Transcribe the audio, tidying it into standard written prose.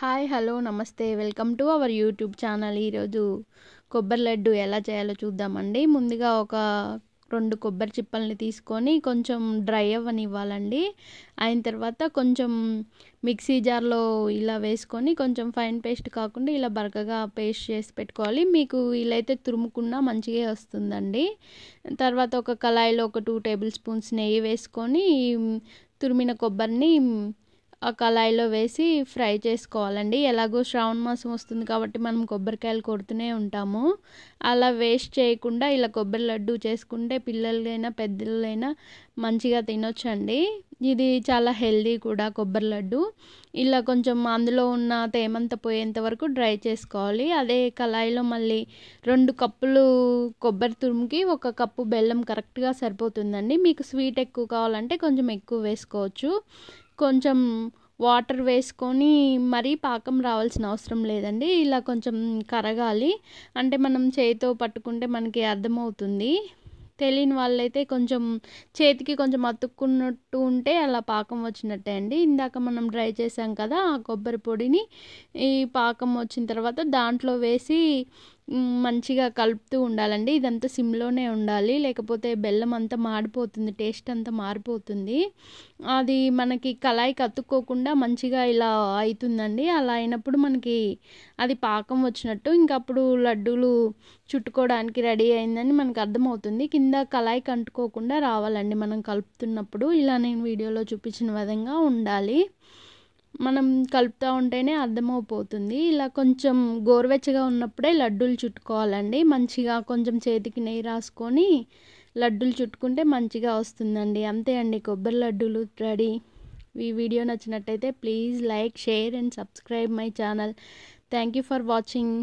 Hi hello నమస్తే welcome to our YouTube channel. ఈరోజు కొబ్బరి లడ్డు ఎలా చేయాలో చూద్దామండి. ముందుగా ఒక 2 కొబ్బరి చిప్పల్ని తీసుకొని కొంచెం డ్రై అవ్వనివ్వాలండి. అయిన తర్వాత కొంచెం మిక్సీ జార్లో ఇలా వేసుకొని కొంచెం ఫైన్ పేస్ట్ కాకుండా ఇలా బరకగా పేస్ట్ చేసి పెట్టుకోవాలి. మీకు వీలైతే తురుముకున్నా మంచిగా వస్తుందండి. తర్వాత ఒక కళాయిలో ఒక 2 టేబుల్ స్పూన్స్ నెయ్యి వేసుకొని తురిమిన కొబ్బరిని ఆ కళాయిలో వేసి ఫ్రై చేసుకోవాలండి. ఎలాగో శ్రావణ మాసం వస్తుంది కాబట్టి మనం కొబ్బరికాయలు కొడుతూనే ఉంటాము. అలా వేస్ట్ చేయకుండా ఇలా కొబ్బరి లడ్డు చేసుకుంటే పిల్లలైనా పెద్దలైనా మంచిగా తినొచ్చండి. ఇది చాలా హెల్దీ కూడా కొబ్బరి లడ్డు. ఇలా కొంచెం అందులో ఉన్న తేమంతా పోయేంత వరకు డ్రై చేసుకోవాలి. అదే కళాయిలో మళ్ళీ 2 కప్పులు కొబ్బరి తురుముకి 1 కప్పు బెల్లం కరెక్ట్గా సరిపోతుందండి. మీకు స్వీట్ ఎక్కువ కావాలంటే కొంచెం ఎక్కువ వేసుకోవచ్చు. కొంచెం వాటర్ వేసుకొని మరీ పాకం రావాల్సిన అవసరం లేదండి. ఇలా కొంచెం కరగాలి. అంటే మనం చేతితో పట్టుకుంటే మనకి అర్థమవుతుంది. తెలియని వాళ్ళైతే కొంచెం చేతికి కొంచెం అతుక్కున్నట్టు ఉంటే అలా పాకం వచ్చినట్టే అండి. ఇందాక మనం డ్రై చేసాం కదా ఆ కొబ్బరి పొడిని ఈ పాకం వచ్చిన తర్వాత దాంట్లో వేసి మంచిగా కలుపుతూ ఉండాలండి. ఇదంతా సిమ్లోనే ఉండాలి, లేకపోతే బెల్లం అంతా మాడిపోతుంది, టేస్ట్ అంతా మారిపోతుంది. అది మనకి కళాయికి అతుక్కోకుండా మంచిగా ఇలా అవుతుందండి. అలా అయినప్పుడు మనకి అది పాకం వచ్చినట్టు. ఇంకప్పుడు లడ్డూలు చుట్టుకోవడానికి రెడీ అయిందని మనకు అర్థమవుతుంది. కింద కళాయికి అంటుకోకుండా రావాలండి మనం కలుపుతున్నప్పుడు. ఇలా నేను వీడియోలో చూపించిన విధంగా ఉండాలి. మనం కలుపుతూ ఉంటేనే అర్థమైపోతుంది. ఇలా కొంచెం గోరువెచ్చగా ఉన్నప్పుడే లడ్డూలు చుట్టుకోవాలండి. మంచిగా కొంచెం చేతికి నెయ్యి రాసుకొని లడ్డూలు చుట్టుకుంటే మంచిగా వస్తుందండి. అంతే అండి, కొబ్బరి లడ్డూలు రెడీ. ఈ వీడియో నచ్చినట్టయితే please like, share and subscribe my channel. Thank you for watching.